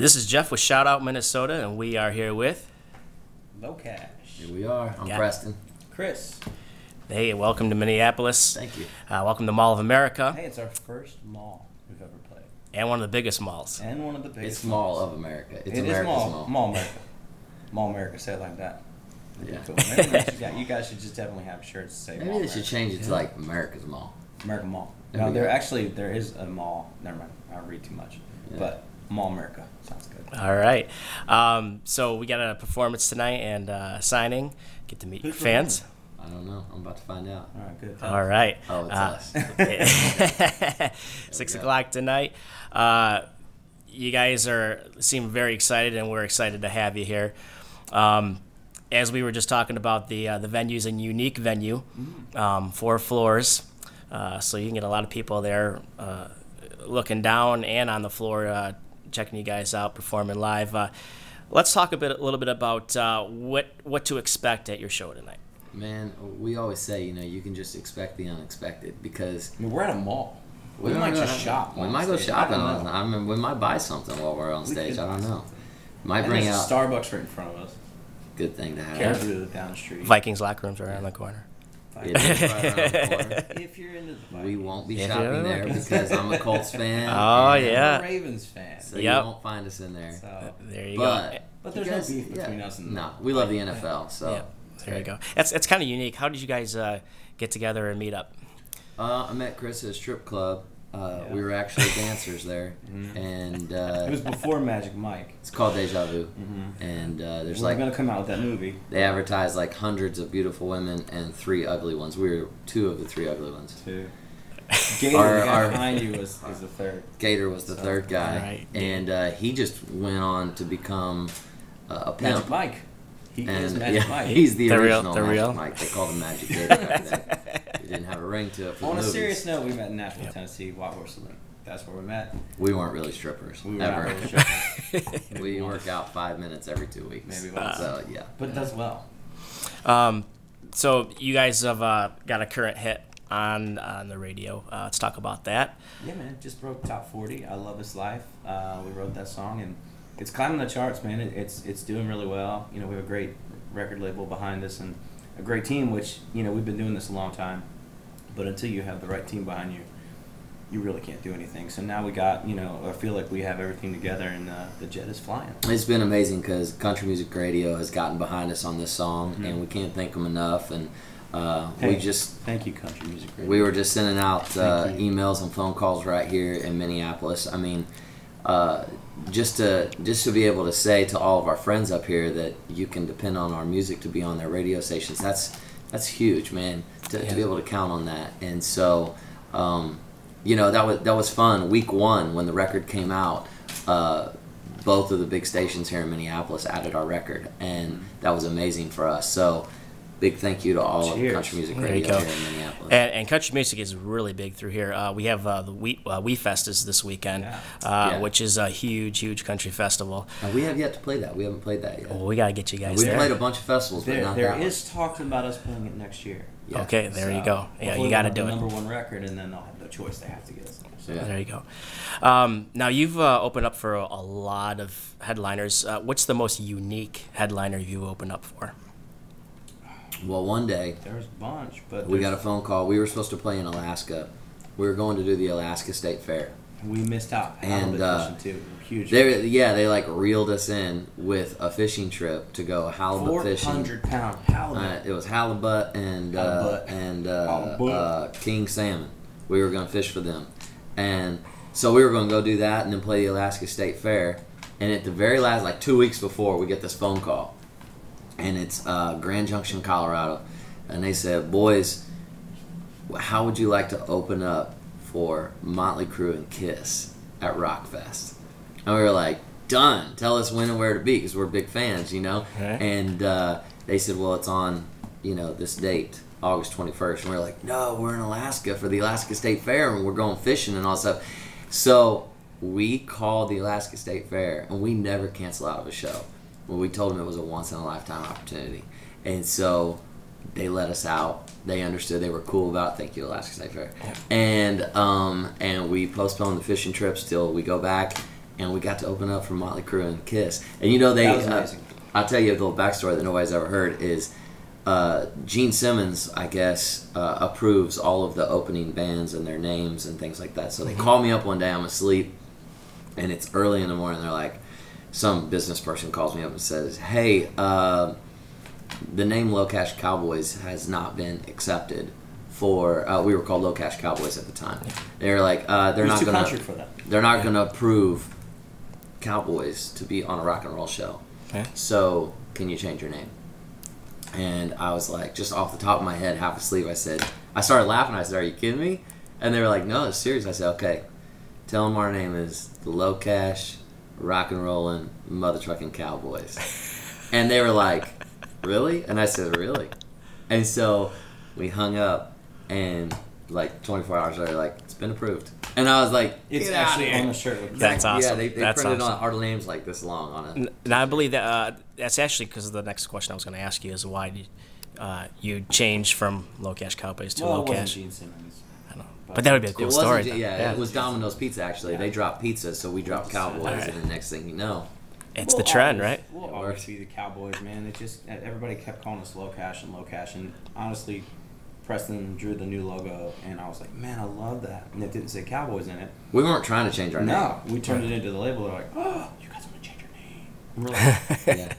This is Jeff with Shout Out Minnesota, and we are here with LoCash. Here we are. I'm Preston. Chris. Hey, welcome to Minneapolis. Thank you. Welcome to Mall of America. Hey, it's our first mall we've ever played. And one of the biggest malls. And one of the biggest It's Mall of America. It's America's mall. Mall America. Mall America, say it like that. Yeah. Cool. Maybe you guys should just definitely have shirts that say Maybe Mall they should change it to like America's Mall. American Mall. There No, we go. there is a mall. Never mind. I read too much. Yeah. But Mall America sounds good. All right. So we got a performance tonight and signing. Get to meet your fans. I don't know. I'm about to find out. All right, good. All right. Oh, it's us. 6 o'clock tonight. You guys seem very excited, and we're excited to have you here. As we were just talking about, the venue's a unique venue, 4 floors, so you can get a lot of people there looking down and on the floor, checking you guys out, performing live. Let's talk a little bit about what to expect at your show tonight. Man, we always say, you can just expect the unexpected because I mean, we're at a mall. We might just shop. We might go shopping. I mean, we might buy something while we're on stage. I don't know. Might bring there's out a Starbucks right in front of us. good thing to have. Caribou down the street. Vikings locker rooms are around the corner. It is right around the corner. If you're into the Vikings. We won't be If shopping you're there into- because I'm a Colts fan. Oh, and yeah. I'm a Ravens fan. So Yep. you won't find us in there. So, There you But there's you guys- no beef between us and no, we love the NFL. So go. Yeah, there you go. It's kind of unique. How did you guys get together and meet up? I met Chris at a strip club. We were actually dancers there, and it was before Magic Mike. it's called Deja Vu. And there's We're like gonna come out with that movie. they advertise like hundreds of beautiful women and 3 ugly ones. We were 2 of the 3 ugly ones. Too. Gator, the guy behind you was the third. Gator was the third guy, Right. and he just went on to become a Magic pimp. Mike. He is And Magic yeah, Mike. he's the The real- original the Magic real? Mike. They called him Magic Gator. Back then. He didn't have a ring to it for On the a movies. serious note, we met in Nashville, Tennessee, White Horse Saloon. That's where we met. We weren't really strippers. We were ever. not really strippers. We work out 5 minutes every 2 weeks. Maybe once. So yeah. But it does well. So you guys have got a current hit on the radio. Let's talk about that. Yeah, man. Just broke top 40. I Love This Life. We wrote that song, and it's climbing the charts, man. It's doing really well. We have a great record label behind us and a great team, which, we've been doing this a long time. But until you have the right team behind you, you really can't do anything. So now we got, I feel like we have everything together, and the jet is flying. It's been amazing because country music radio has gotten behind us on this song, and we can't thank them enough. And Thank you, Country Music Radio. we were just sending out Thank you. emails and phone calls right here in Minneapolis. I mean, just to be able to say to all of our friends up here that you can depend on our music to be on their radio stations. That's huge, man. To be able to count on that, and so. That was fun. Week 1, when the record came out, both of the big stations here in Minneapolis added our record, and that was amazing for us. So, big thank you to all Cheers. of country music There you radio go. here in Minneapolis. And country music is really big through here. We have the We Fest is this weekend, Yeah. which is a huge country festival. And we have yet to play that. We haven't played that yet. Well, we got to get you guys We've there. played a bunch of festivals, but not There that one. is talk about us playing it next year. Yeah. Okay, there you go. Yeah, hopefully you got to we'll do have it. the number 1 record, and then they'll have no choice. They have to get us there. So. Yeah. There you go. Now, you've opened up for a lot of headliners. What's the most unique headliner you've opened up for? Well, one day, There's a bunch, but we got a phone call. We were supposed to play in Alaska. We were going to do the Alaska State Fair. we missed out. And, Halibut fishing, too. Huge. They like reeled us in with a fishing trip to go halibut fishing. 400-pound halibut. It was halibut and Halibut. king salmon. We were going to fish for them, and so we were going to go do that and then play the Alaska State Fair. And at the very last, like 2 weeks before, we get this phone call, and it's Grand Junction, Colorado, and they said, "Boys, how would you like to open up for Motley Crue and Kiss at Rockfest?" And we were like, "Done. Tell us when and where to be, because we're big fans, Okay. And they said, "Well, it's on, this date, August 21st." And we were like, "No, we're in Alaska for the Alaska State Fair, and we're going fishing and all that stuff." So we called the Alaska State Fair, and we never cancel out of a show. Well, we told them it was a once-in-a-lifetime opportunity. And so they let us out. They understood. They were cool about it. Thank you, Alaska State Fair. And we postponed the fishing trips till we go back. and we got to open up for Motley Crue and Kiss. And you know they, That was amazing. I'll tell you a little backstory that nobody's ever heard is Gene Simmons, I guess, approves all of the opening bands and their names and things like that. So they call me up one day, I'm asleep, and it's early in the morning. They're like, some business person calls me up and says, hey, the name LoCash Cowboys has not been accepted for, we were called LoCash Cowboys at the time. They were like, they're not going to approve Cowboys to be on a rock and roll show. Okay. So can you change your name? And I was like, just off the top of my head, half asleep, I started laughing. I said, are you kidding me? And they were like, no, it's serious. I said, okay, tell them our name is the LoCash Rock and Rollin' Mother Truckin' Cowboys. And they were like, really? And I said, really? And so we hung up, and like 24 hours later, like, it's been approved. And I was like, It's get out of actually here. on the shirt. That's awesome. Yeah, they That's printed awesome. on our names like this long on it. And I believe that that's actually because the next question I was going to ask you is why did you changed from LoCash Cowboys to Well, it wasn't LoCash. Gene Simmons. I don't know. But that would be a cool It story. wasn't, yeah, it was Domino's Pizza, actually. Yeah. They dropped pizza, so we dropped Cowboys, Alright. and the next thing you know, It's the trend, right? We'll always be the Cowboys, man. It just everybody kept calling us LoCash, and honestly, Preston drew the new logo, and I was like, man, I love that. And it didn't say Cowboys in it. we weren't trying to change our name. No, we turned it into the label. They're like, oh, you guys want to change your name? And we're like, Yeah.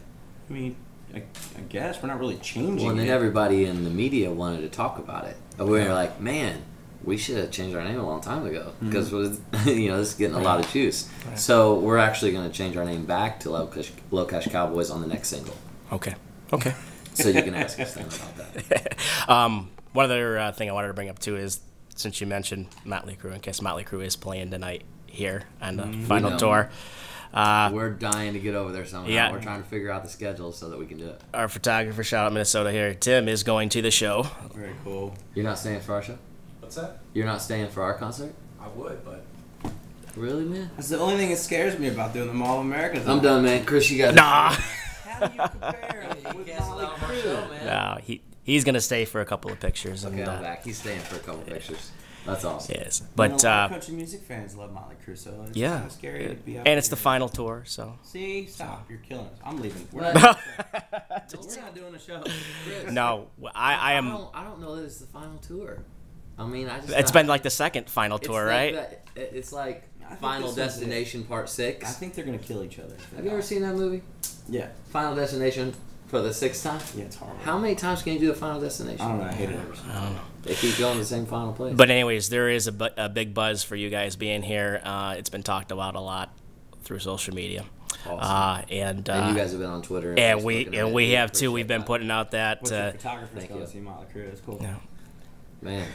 I mean, I guess we're not really changing Well, and then it. everybody in the media wanted to talk about it. And we were like, man, we should have changed our name a long time ago because you know, this is getting a lot of juice. Right. So we're actually going to change our name back to LoCash Cowboys on the next single. Okay. So you can ask us then about that. One other thing I wanted to bring up too is since you mentioned Motley Crue, in case Motley Crue is playing tonight here on the final know. tour. We're dying to get over there somehow. Yeah. We're trying to figure out the schedule so that we can do it. Our photographer, shout out Minnesota here, Tim, is going to the show. Very cool. You're not staying for our show? What's that? You're not staying for our concert? I would, but Really, man? That's the only thing that scares me about doing the Mall of America. I'm done, man. Chris, you got Nah. How do you compare with Motley Crue? No, he's gonna stay for a couple of pictures. Okay, and, I'm back. He's staying for a couple pictures. That's awesome. Yes, But but a lot of country music fans love Motley Crue, so it's yeah, kind of scary to be out and it's the there. final tour, so. See, stop! You're killing us. I'm leaving. We're What? not, We're not doing a show. No, I am. I don't know that it's the final tour. I mean, I just. It's been like the second final tour, right? It's like I think Final this one's Destination Part 6. I think they're gonna kill each other. Have you ever seen that movie? Yeah. Final Destination for the 6th time? Yeah, it's horrible. How many times can you do a Final Destination? I don't know. I hate it ever since. I don't know. They keep going to the same final place. But anyways, there is a big buzz for you guys being here. It's been talked about a lot through social media. Awesome. And you guys have been on Twitter. and Facebook we have too. appreciate We've been that. putting out that. What's the photographer's thank going you. to see Motley Crue? It's cool. Yeah. Man,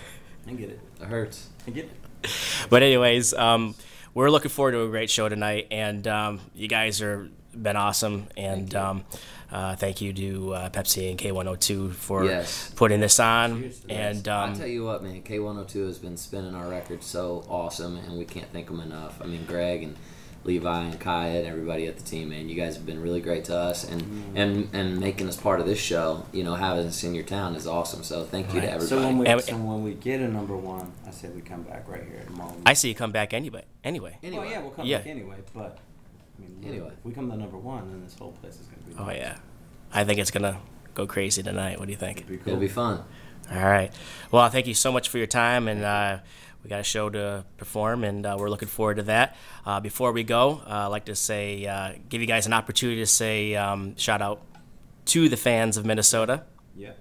I get it. it hurts. I get it. But anyways, we're looking forward to a great show tonight, and you guys are been awesome, and thank you to Pepsi and K102 for Yes. putting this on. Cheers to And I'll tell you what, man, K102 has been spinning our record so awesome, and we can't thank them enough. I mean, Greg and Levi and Kaya and everybody at the team, man, you guys have been really great to us, and making us part of this show, you know, having us in your town is awesome. So thank you to Right. everybody. So when we get a number one, I said we come back right here at the Mall. I see you come back anyway. Anyway, Well, yeah, we'll come Yeah. back anyway. But I mean, Anyway. if we come to number one, then this whole place is gonna be. Oh yeah, I think it's gonna go crazy tonight. What do you think? It'd be cool. it'll be fun. All right. Well, thank you so much for your time, and we got a show to perform, and we're looking forward to that. Before we go, I'd like to say, give you guys an opportunity to say shout out to the fans of Minnesota. Yeah.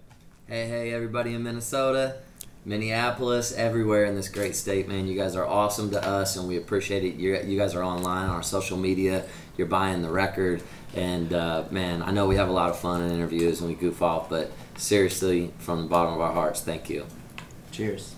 Hey, everybody in Minnesota, Minneapolis, everywhere in this great state, man. You guys are awesome to us, and we appreciate it. You guys are online on our social media. You're buying the record, and man, I know we have a lot of fun in interviews and we goof off, but seriously, from the bottom of our hearts, thank you. Cheers.